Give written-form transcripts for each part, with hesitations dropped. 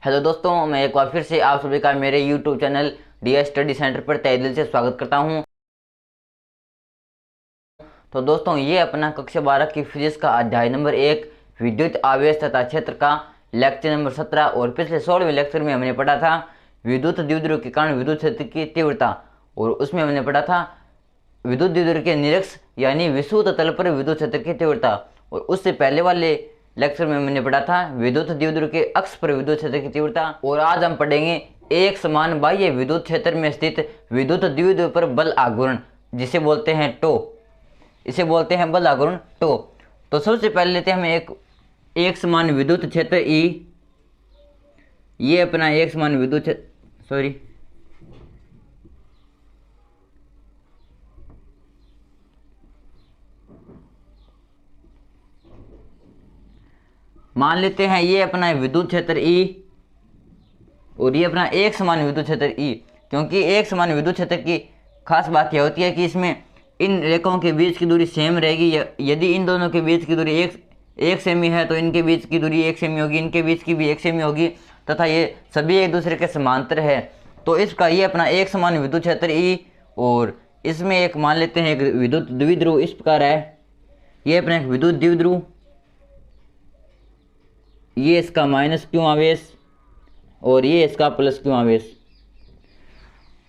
Hello दोस्तों, मैं एक बार फिर से आप सभी का मेरे YouTube channel D study centre पर तहे दिल से स्वागत करता हूं। तो दोस्तों, ये अपना कक्षा 12 की फिजिक्स का अध्याय नंबर 1 विद्युत आवेश तथा क्षेत्र का लेक्चर नंबर 17 और पिछले 16वें लेक्चर में हमने पढ़ा था विद्युत द्विध्रुव के कारण विद्युत क्षेत्र की तीव्रता, और उसमें हमने पढ़ा था विद्युत द्विध्रुव के निरक्ष यानी विषुवत तल पर विद्युत क्षेत्र की तीव्रता, और उससे पहले वाले लेक्चर में मैंने पढ़ा था विद्युत द्विध्रुव के अक्ष पर विद्युत क्षेत्र की तीव्रता। और आज हम पढ़ेंगे एक समान बाह्य विद्युत क्षेत्र में स्थित विद्युत द्विध्रुव पर बल आघूर्ण, जिसे बोलते हैं टो। इसे बोलते हैं बल आघूर्ण टो। तो सबसे पहले लेते हैं हम एक समान विद्युत क्षेत्र ई। ये अपना एक समान विद्युत क्षेत्र मान लेते हैं ये अपना विद्युत क्षेत्र ई और ये अपना एक समान विद्युत क्षेत्र ई। क्योंकि एक समान विद्युत क्षेत्र की खास बात यह होती है कि इसमें इन रेखाओं के बीच की दूरी सेम रहेगी। यदि इन दोनों के बीच की दूरी एक सेमी है तो इनके बीच की दूरी एक सेमी होगी, इनके बीच की भी एक सेमी होगी, तथा ये सभी एक दूसरे के समांतर है। तो इसका ये अपना एक समान विद्युत क्षेत्र ई, और इसमें एक मान लेते हैं एक विद्युत द्विध्रुव इस प्रकार है। ये अपना एक विद्युत द्विध्रुव, ये इसका माइनस क्यू आवेश और ये इसका प्लस क्यू आवेश,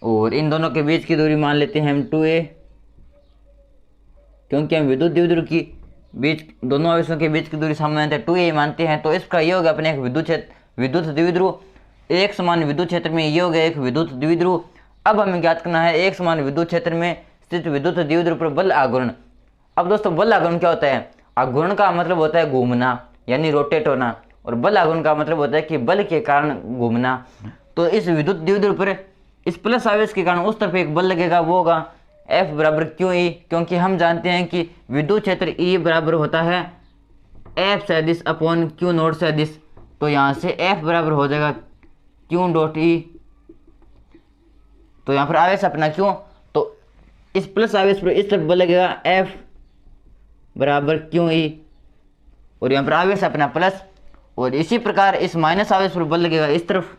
और इन दोनों के बीच की दूरी मान लेते हैं हम 2a। क्योंकि हम विद्युत द्विध्रुव की बीच दोनों आवेशों के बीच की दूरी सामान्यतः 2a मानते हैं। तो इसका ये होगा अपने एक विद्युत द्विध्रुव। एक समान विद्युत क्षेत्र में ये हो गया एक विद्युत द्विध्रुव। अब हमें ज्ञात करना है एक समान विद्युत क्षेत्र में स्थित विद्युत द्विध्रुव पर बल आघूर्ण। अब दोस्तों, बल आघूर्ण क्या होता है? आघूर्ण का मतलब होता है घूमना यानी रोटेट होना, और बल आघूर्ण का मतलब होता है कि बल के कारण घूमना। तो इस विद्युत द्विध्रुव पर इस प्लस आवेश के कारण उस तरफ एक बल लगेगा, वो होगा F बराबर क्यू ई। क्योंकि हम जानते हैं कि विद्युत क्षेत्र E बराबर होता है F सदिश अपॉन क्यू नोट सदिश। तो यहाँ से F बराबर हो जाएगा क्यू डॉट ई। तो यहाँ पर आवेश अपना क्यों, तो इस प्लस आवेश पर इस तरफ बल लगेगा F बराबर क्यू ई, और यहाँ पर आवेश अपना प्लस। और इसी प्रकार इस माइनस आवेश पर बल लगेगा इस तरफ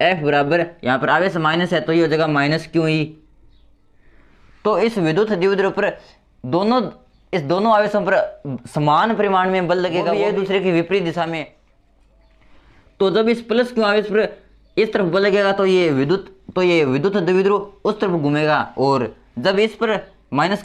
F बराबर, यहाँ पर आवेश माइनस है तो ये हो जाएगा माइनस क्यू ई। तो इस विद्युत द्विध्रुव पर इस दोनों आवेशों पर समान परिमाण में बल लगेगा, वो एक दूसरे की विपरीत दिशा में। तो जब इस प्लस क्यू आवेश पर इस तरफ बल लगेगा तो ये विद्युत द्विध्रुव उस तरफ घूमेगा, और जब इस पर माइनस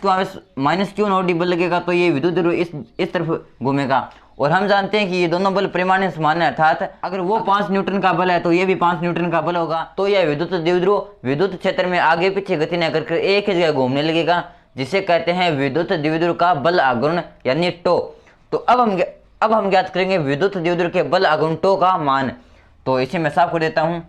क्यू नॉट डी बल लगेगा तो ये विद्युत द्विध्रुव इस तरफ घूमेगा। और हम जानते हैं कि ये दोनों बल परिमाण में समान है, अर्थात अगर वो 5 न्यूटन का बल है तो ये भी 5 न्यूटन का बल होगा। तो यह विद्युत द्विध्रुव विद्युत क्षेत्र में आगे पीछे गति न करके एक ही जगह घूमने लगेगा, जिसे कहते हैं विद्युत द्विध्रुव का बल आघूर्ण यानी टो। तो अब हम ज्ञात करेंगे विद्युत द्विध्रुव के बल आघूर्ण टो का मान। तो इसे मैं साफ कर देता हूं।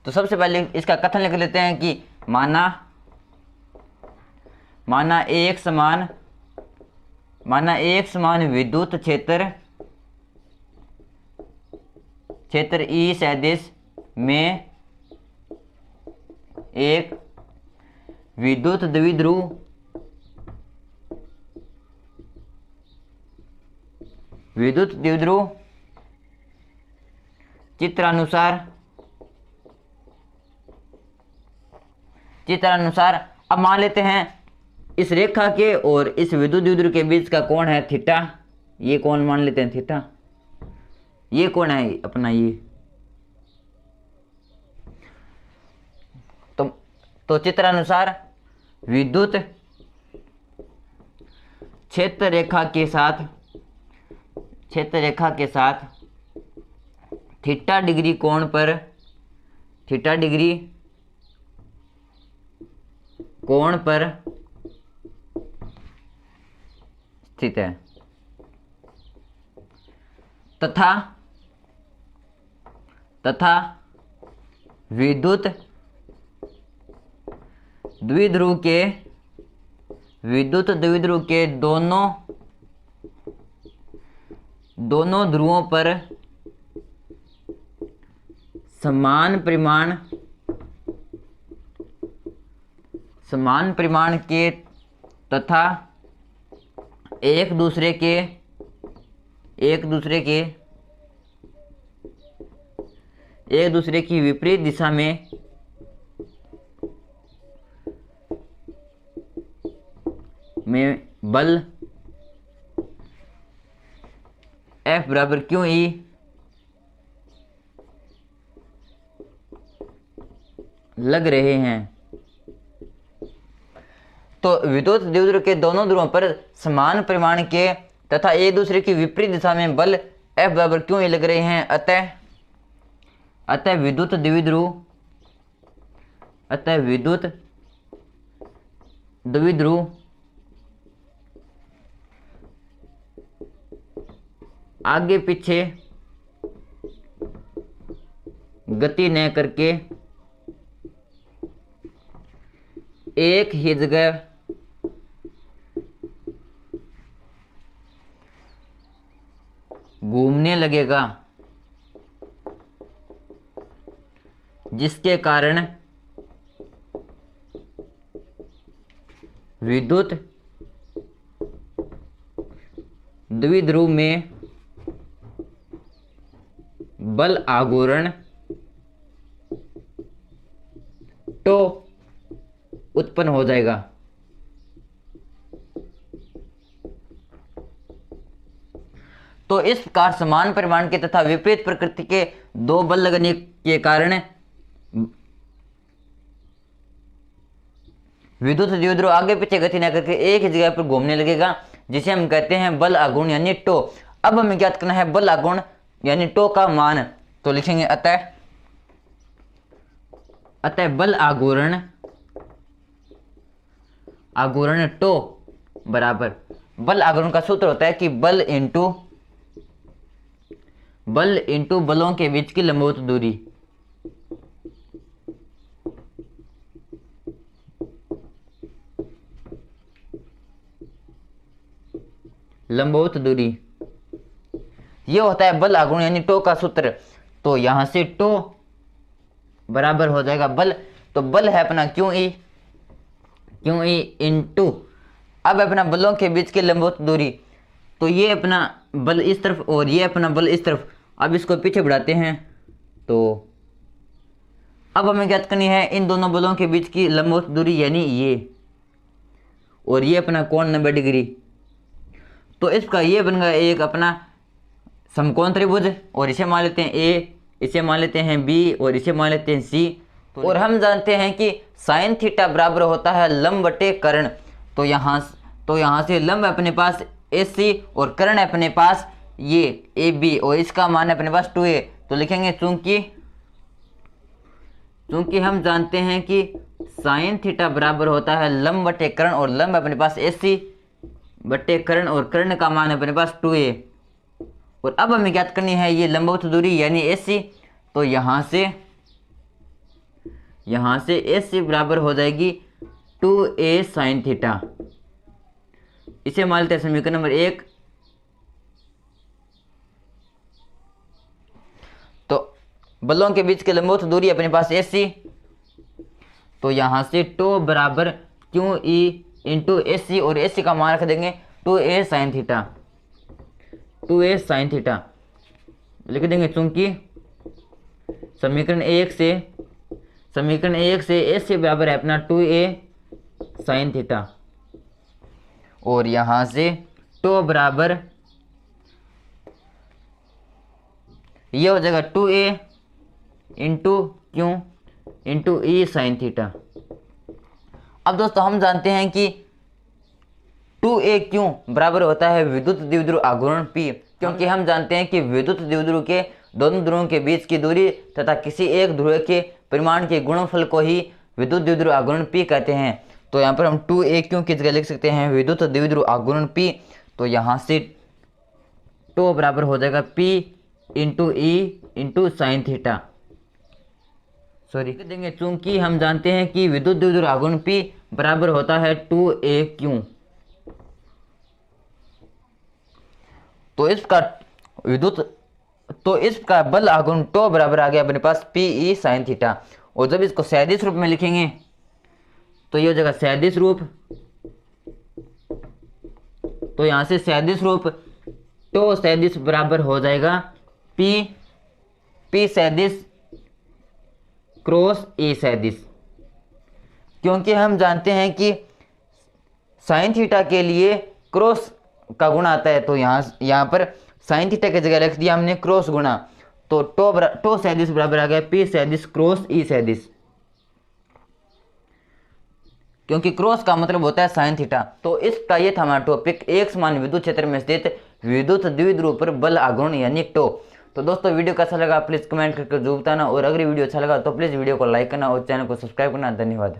तो सबसे पहले इसका कथन लिख लेते हैं कि माना एक समान विद्युत क्षेत्र ई सदिश में एक विद्युत द्विध्रुव चित्रानुसार अब मान लेते हैं इस रेखा के और इस विद्युत द्विध्रुव के बीच का कोण है थीटा। ये कोण मान लेते हैं थीटा। ये कोण है अपना ये। तो चित्रानुसार विद्युत क्षेत्र रेखा के साथ थीटा डिग्री कोण पर स्थित है, तथा विद्युत द्विध्रुव के दोनों ध्रुवों पर समान परिमाण के तथा एक दूसरे की विपरीत दिशा में बल F बराबर क्यू ई लग रहे हैं। तो विद्युत द्विध्रुव के दोनों ध्रुवों पर समान परिमाण के तथा एक दूसरे की विपरीत दिशा में बल F बराबर क्यों ही लग रहे हैं। अतः विद्युत द्विध्रुव आगे पीछे गति न करके एक ही जगह घूमने लगेगा, जिसके कारण विद्युत द्विध्रुव में बल आघूर्ण टो उत्पन्न हो जाएगा। तो इस प्रकार समान परिमाण के तथा विपरीत प्रकृति के दो बल लगने के कारण विद्युत द्विध्रुव आगे पीछे गति न करके एक ही जगह पर घूमने लगेगा, जिसे हम कहते हैं बल आघूर्ण यानी टो। अब हमें ज्ञात करना है बल आघूर्ण यानी टो का मान। तो लिखेंगे अतः बल आघूर्ण टो बराबर, बल आघूर्ण का सूत्र होता है कि बल इंटू बलों के बीच की लंबवत दूरी। लंबवत दूरी ये होता है बल आघूर्ण यानी टो का सूत्र। तो यहां से टो बराबर हो जाएगा बल, तो बल है अपना क्यू ई इंटू, अब अपना बलों के बीच की लंबवत दूरी, तो ये अपना बल इस तरफ और ये अपना बल इस तरफ। अब इसको पीछे बढ़ाते हैं, तो अब हमें ज्ञात करनी है इन दोनों बलों के बीच की लंबवत दूरी यानी ये, और ये अपना कोण 90 डिग्री। तो इसका ये बन गया एक अपना समकोण त्रिभुज, और इसे मान लेते हैं ए, इसे मान लेते हैं बी और इसे मान लेते हैं सी। और हम जानते हैं कि साइन थीटा बराबर होता है लंब बटे कर्ण। तो यहाँ से लंब अपने पास AC और कर्ण अपने पास ये AB, और इसका मान अपने पास 2a। तो लिखेंगे चूंकि हम जानते हैं कि साइन थीटा बराबर होता है लंब बटे कर्ण, और लंब अपने पास AC बटे कर्ण, और कर्ण का मान अपने पास 2a। और अब हमें ज्ञात करनी है ये लंबवत दूरी यानी AC। तो यहाँ से AC बराबर हो जाएगी 2a साइन थीटा। इसे मान लेते हैं समीकरण नंबर 1। तो बलों के बीच की लंबवत दूरी अपने पास AC, तो यहाँ से टो बराबर क्यू ई इंटू AC, और AC का मान रख देंगे 2a साइन थीटा लिख देंगे, चूंकि समीकरण 1 से AC बराबर है अपना 2a साइन थीटा, और यहाँ से टो बराबर ये हो जाएगा 2a इंटू क्यू इंटू ई साइन थीटा। अब दोस्तों हम जानते हैं कि 2a क्यों बराबर होता है विद्युत द्विध्रुव आघूर्ण P, क्योंकि हम जानते हैं कि विद्युत द्विध्रुव के दोनों ध्रुवों के बीच की दूरी तथा किसी एक ध्रुव के परिमाण के गुणनफल को ही विद्युत द्विध्रुव आघूर्ण P कहते हैं। तो यहाँ पर हम 2a क्यों की जगह लिख सकते हैं विद्युत द्विध्रुव आघूर्ण P। तो यहाँ से टो बराबर हो जाएगा P into E into sine theta, लिख देंगे, चूंकि हम जानते हैं कि विद्युत द्विध्रुव आघूर्ण P बराबर होता है 2a क्यों। तो इसका बल आघूर्ण टो बराबर आ गया अपने पास P ई साइन थीटा। और जब इसको सैद्धांतिक रूप में लिखेंगे तो ये हो जाएगा सैद्धांतिक रूप तो यहाँ से सदिश रूप टो सदिश बराबर हो जाएगा पी सदिश क्रॉस ए सदिश, क्योंकि हम जानते हैं कि साइन थीटा के लिए क्रॉस का गुण आता है, तो यहाँ पर साइन थीटा की जगह रख दिया हमने क्रॉस गुणा, तो टो सदिश बराबर आ गया पी सदिश क्रॉस ई सदिश, क्योंकि क्रॉस का मतलब होता है साइन थीटा। तो इसका ये था हमारा टॉपिक, एक समान विद्युत क्षेत्र में स्थित विद्युत द्विध्रुव पर बल आघूर्ण यानी टो। तो दोस्तों वीडियो कैसा लगा प्लीज कमेंट करके जरूर बताना, और अगर वीडियो अच्छा लगा तो प्लीज वीडियो को लाइक करना और चैनल को सब्सक्राइब करना। धन्यवाद।